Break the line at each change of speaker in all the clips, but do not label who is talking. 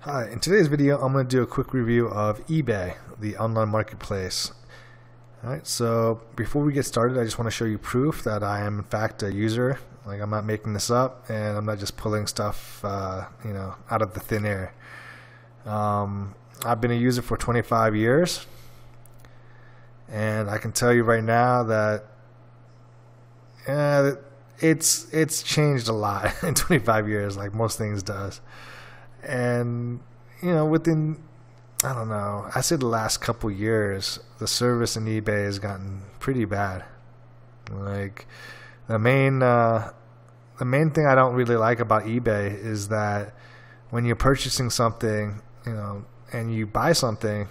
Hi, in today's video I'm going to do a quick review of eBay, the online marketplace. Alright, so before we get started, I just want to show you proof that I am in fact a user. Like, I'm not making this up and I'm not just pulling stuff out of the thin air. I've been a user for 25 years and I can tell you right now that it's changed a lot in 25 years, like most things does. And within, I don't know, I say the last couple years, the service in eBay has gotten pretty bad. Like, the main thing I don't really like about eBay is that when you're purchasing something, and you buy something,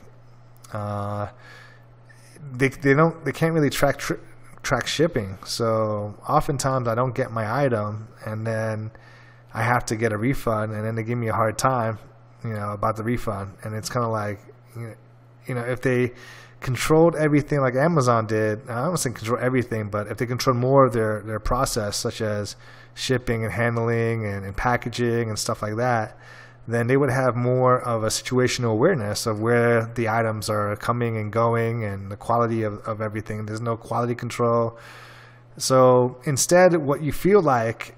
they can't really track shipping. So oftentimes I don't get my item, and then I have to get a refund, and then they give me a hard time, about the refund. And it's kind of like, if they controlled everything like Amazon did, I don't say control everything, but if they control more of their process, such as shipping and handling and packaging and stuff like that, then they would have more of a situational awareness of where the items are coming and going and the quality of everything. There's no quality control. So instead, what you feel like,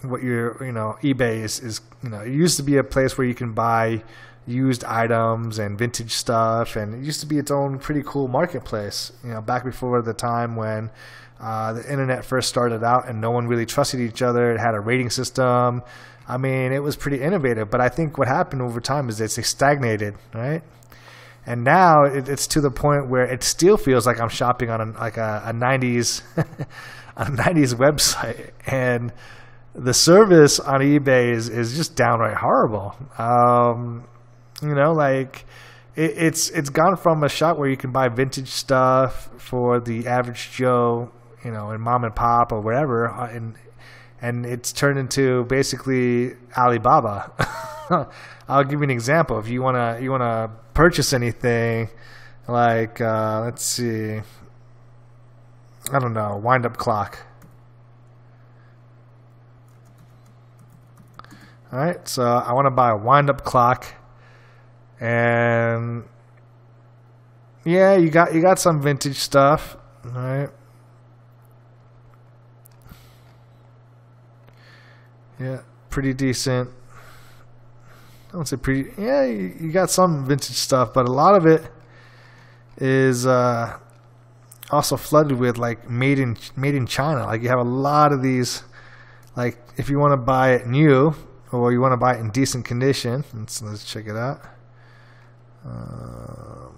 eBay is it used to be a place where you can buy used items and vintage stuff, and it used to be its own pretty cool marketplace, back before the time when the internet first started out and no one really trusted each other. It had a rating system. I mean, it was pretty innovative, but I think what happened over time is it's stagnated, right? And now it's to the point where it still feels like I'm shopping on a 90s a 90s website, and the service on eBay is just downright horrible. It's gone from a shop where you can buy vintage stuff for the average Joe, in mom and pop or wherever, and it's turned into basically Alibaba. I'll give you an example. If you wanna purchase anything, like let's see, I don't know, wind up clock. All right, so I want to buy a wind-up clock, and yeah, you got some vintage stuff, all right? Yeah, pretty decent. I don't say pretty. Yeah, you got some vintage stuff, but a lot of it is also flooded with like made in China. Like, you have a lot of these. Like, if you want to buy it new, or you want to buy it in decent condition, let's check it out. All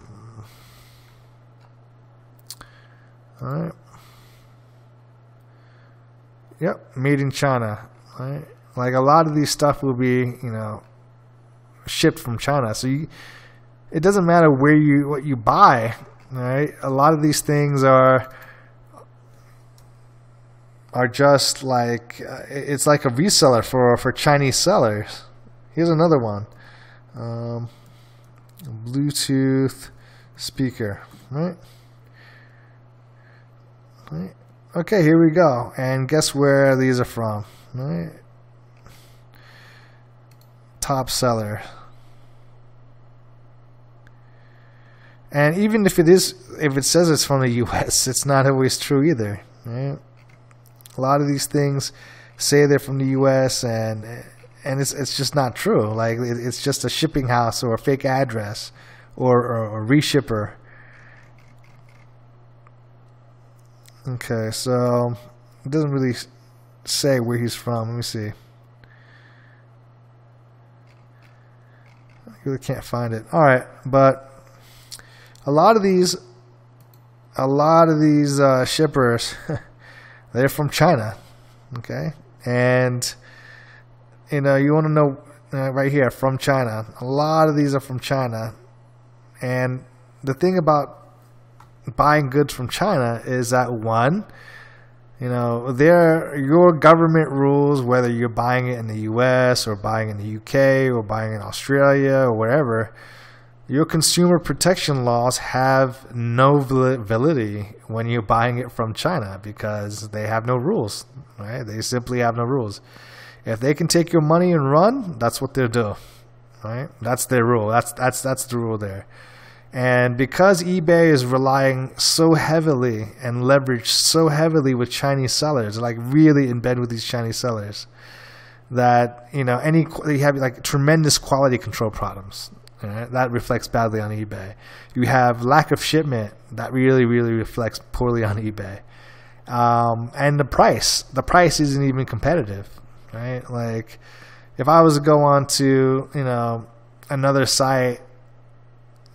right. Yep, made in China. All right. Like, a lot of these stuff will be, shipped from China. So it doesn't matter what you buy. All right. A lot of these things are just like, it's like a reseller for Chinese sellers. Here's another one. Bluetooth speaker, right? Okay, here we go. And guess where these are from, right? Top seller. And even if it says it's from the US, it's not always true either, right? A lot of these things say they're from the U.S. and it's just not true. Like, it's just a shipping house or a fake address or a reshipper. Okay, so it doesn't really say where he's from. Let me see. I really can't find it. All right, but a lot of these shippers. They're from China, okay? And, you want to know right here, from China. A lot of these are from China. And the thing about buying goods from China is that, one, your government rules, whether you're buying it in the US or buying it in the UK or buying it in Australia or wherever, your consumer protection laws have no validity when you're buying it from China, because they have no rules, right? They simply have no rules. If they can take your money and run, that's what they'll do. right? That's their rule. That's the rule there. And because eBay is relying so heavily and leveraged so heavily with Chinese sellers, like really in bed with these Chinese sellers, that they have like tremendous quality control problems. Right? That reflects badly on eBay. You have lack of shipment that really reflects poorly on eBay. And the price isn't even competitive, right? Like if I was to go on to another site,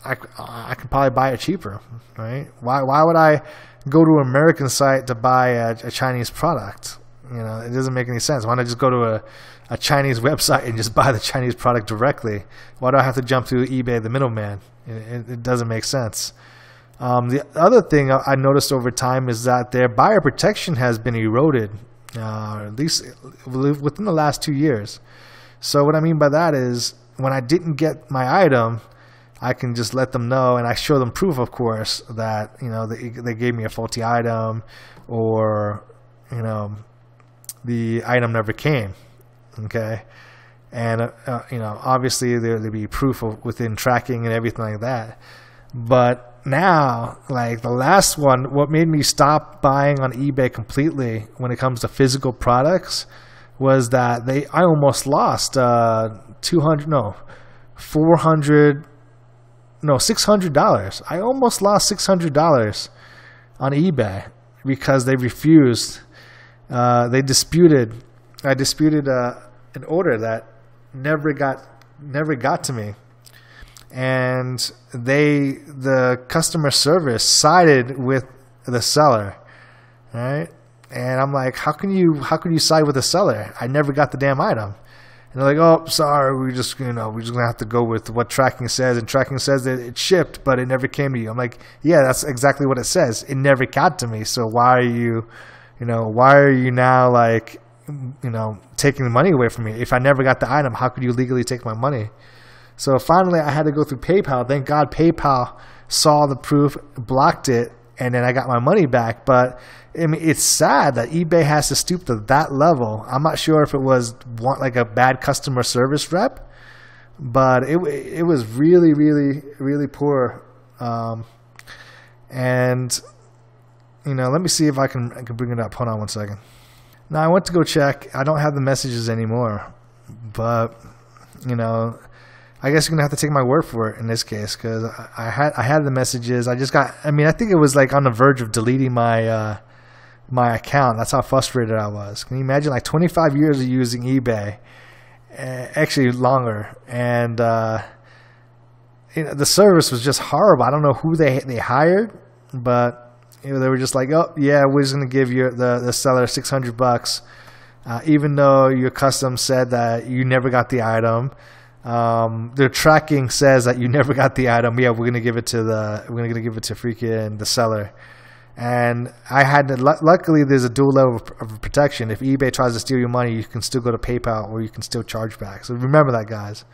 I could probably buy it cheaper, right? Why would I go to an American site to buy a Chinese product? It doesn't make any sense. Why don't I just go to a Chinese website and just buy the Chinese product directly? Why do I have to jump through eBay, the middleman? It doesn't make sense. The other thing I noticed over time is that their buyer protection has been eroded, at least within the last 2 years. So what I mean by that is when I didn't get my item, I can just let them know, and I show them proof, of course, that they gave me a faulty item, or the item never came. Okay, and obviously there'd be proof within tracking and everything like that. But now, like the last one, what made me stop buying on eBay completely when it comes to physical products was that I almost lost $600. I almost lost $600 on eBay because they refused. They disputed. I disputed an order that never got to me, and the customer service sided with the seller, right? And I'm like, how can you side with the seller? I never got the damn item. And they're like, oh, sorry, we're just gonna have to go with what tracking says, and tracking says that it shipped, but it never came to you. I'm like, yeah, that's exactly what it says. It never got to me. So why are you now like, taking the money away from me? If I never got the item, how could you legally take my money? So finally, I had to go through PayPal. Thank God PayPal saw the proof, blocked it, and then I got my money back. But I mean, it's sad that eBay has to stoop to that level. I'm not sure if it was like a bad customer service rep, but it was really poor. And let me see if I can bring it up. Hold on one second. Now I went to go check. I don't have the messages anymore, but I guess you're gonna have to take my word for it in this case, because I had the messages. I think it was like on the verge of deleting my account. That's how frustrated I was. Can you imagine, like 25 years of using eBay, actually longer, and the service was just horrible. I don't know who they hired, but they were just like, oh yeah, we're just gonna give you the seller $600, even though your custom said that you never got the item. Their tracking says that you never got the item. Yeah, we're gonna give it to freaking the seller. And luckily there's a dual level of protection. If eBay tries to steal your money, you can still go to PayPal, or you can still charge back. So remember that, guys.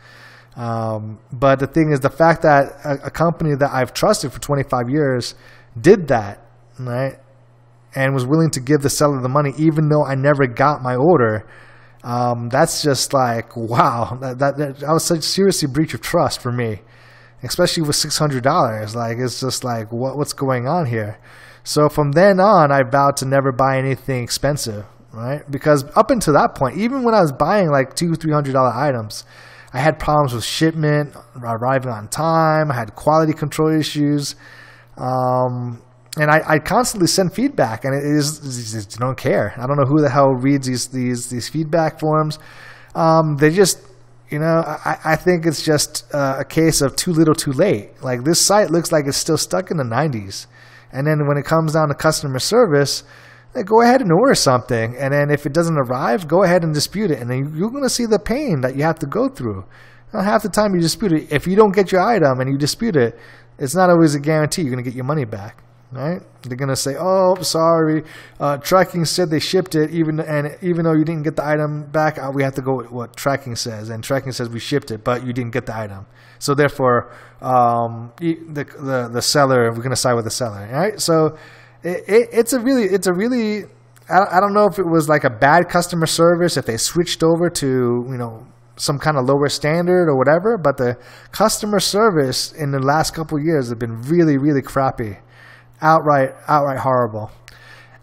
But the thing is, the fact that a company that I've trusted for 25 years did that, right, and was willing to give the seller the money even though I never got my order, that's just like, wow, that was such a seriously breach of trust for me, especially with $600. Like, it's just like, what's going on here? So from then on, I vowed to never buy anything expensive, right? Because up until that point, even when I was buying like $200-300 items, I had problems with shipment, arriving on time. I had quality control issues. And I constantly send feedback, and you don't care. I don't know who the hell reads these feedback forms. They just, I think it's just a case of too little too late. Like, this site looks like it's still stuck in the 90s. And then when it comes down to customer service, go ahead and order something. And then if it doesn't arrive, go ahead and dispute it. And then you're going to see the pain that you have to go through. Now, half the time you dispute it, if you don't get your item and you dispute it, it's not always a guarantee you're going to get your money back. Right? They're gonna say, "Oh, sorry, tracking said they shipped it, even though you didn't get the item back, we have to go with what tracking says, and tracking says we shipped it, but you didn't get the item. So therefore, the seller, we're gonna side with the seller." All right? So it's a really I don't know if it was like a bad customer service, if they switched over to some kind of lower standard or whatever, but the customer service in the last couple of years have been really, really crappy, outright horrible.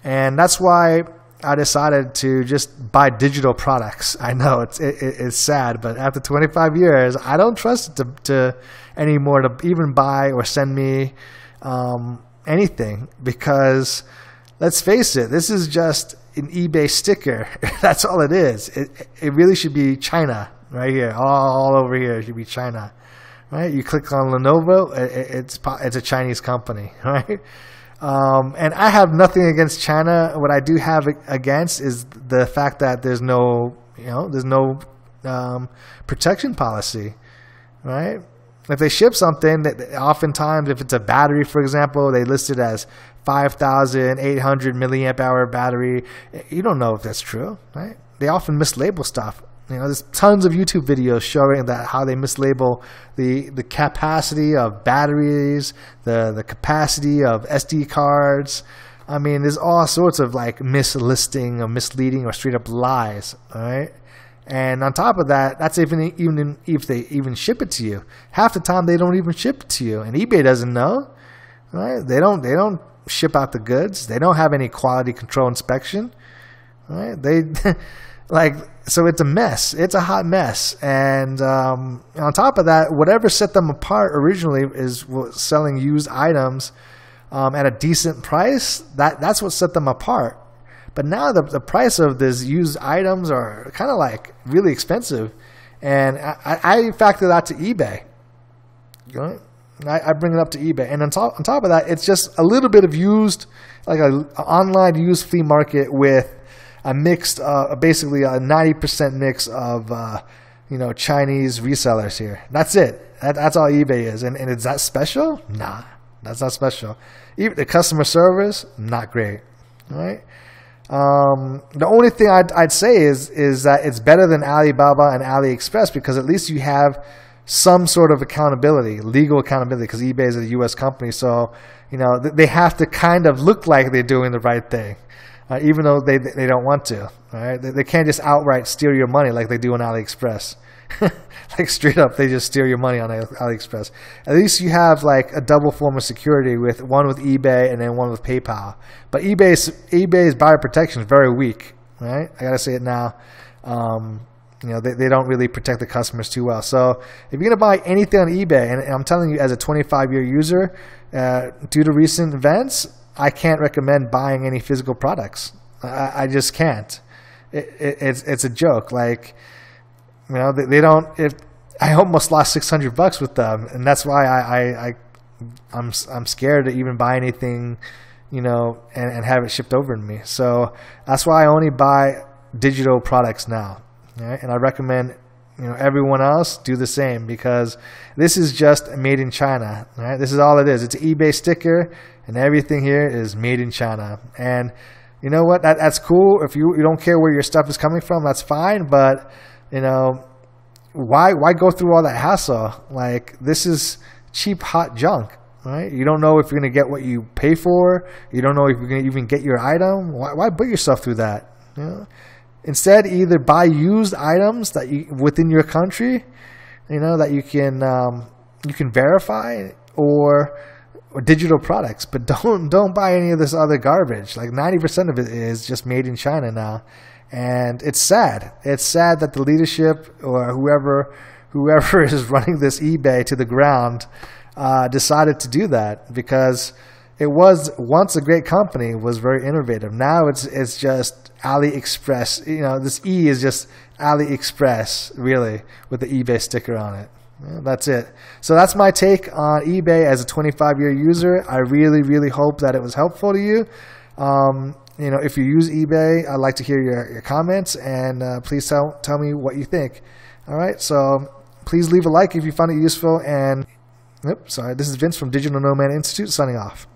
And that's why I decided to just buy digital products. I know it's sad, but after 25 years, I don't trust it to anymore to even buy or send me anything, because let's face it, this is just an eBay sticker. That's all it is. It really should be China right here. All over here it should be China, right? You click on Lenovo, it's a Chinese company, right? And I have nothing against China. What I do have against is the fact that there's no protection policy, right? If they ship something, oftentimes if it's a battery, for example, they list it as 5,800 milliamp hour battery. You don't know if that's true, right? They often mislabel stuff. There's tons of YouTube videos showing that how they mislabel the capacity of batteries, the capacity of SD cards. I mean, there's all sorts of like mislisting or misleading or straight up lies, all right? And on top of that, that's even if they even ship it to you. Half the time they don't even ship it to you, and eBay doesn't know, right? They don't ship out the goods. They don't have any quality control inspection, right? So it's a mess. It's a hot mess. And on top of that, whatever set them apart originally is selling used items at a decent price. That's what set them apart. But now the price of these used items are kind of like really expensive. And I factor that to eBay. I bring it up to eBay. And on top of that, it's just a little bit of used, like an online used flea market with a mixed, basically a 90% mix of, Chinese resellers here. That's it. That's all eBay is. And is that special? Nah, that's not special. Even the customer service, not great. All right. The only thing I'd say is that it's better than Alibaba and AliExpress, because at least you have some sort of accountability, legal accountability, because eBay is a U.S. company. So, they have to kind of look like they're doing the right thing. Even though they don't want to, right? They can't just outright steal your money like they do on AliExpress. Like straight up, they just steal your money on AliExpress. At least you have like a double form of security, with one with eBay and then one with PayPal. But eBay's buyer protection is very weak, right? I gotta say it now. They don't really protect the customers too well. So if you're gonna buy anything on eBay, and I'm telling you as a 25-year user, due to recent events, I can't recommend buying any physical products. I just can't. It's a joke. Like, they don't. I almost lost $600 with them, and that's why I'm scared to even buy anything, and have it shipped over to me. So that's why I only buy digital products now. Right? And I recommend everyone else do the same, because this is just made in China. Right? This is all it is. It's an eBay sticker, and everything here is made in China. And you know what? That's cool. If you don't care where your stuff is coming from, that's fine. But why go through all that hassle? Like, this is cheap, hot junk, right? You don't know if you're gonna get what you pay for. You don't know if you're gonna even get your item. Why put yourself through that? Instead, either buy used items that within your country, that you can verify, or digital products. But don't buy any of this other garbage. Like 90% of it is just made in China now, and it's sad. It's sad that the leadership, or whoever is running this eBay to the ground, decided to do that, because it was once a great company, was very innovative. Now it's just AliExpress. This E is just AliExpress, really, with the eBay sticker on it. That's it. So that's my take on eBay as a 25-year user. I really, really hope that it was helpful to you. If you use eBay, I'd like to hear your comments, and please tell me what you think. All right, so please leave a like if you found it useful. And this is Vince from Digital Nomad Institute, signing off.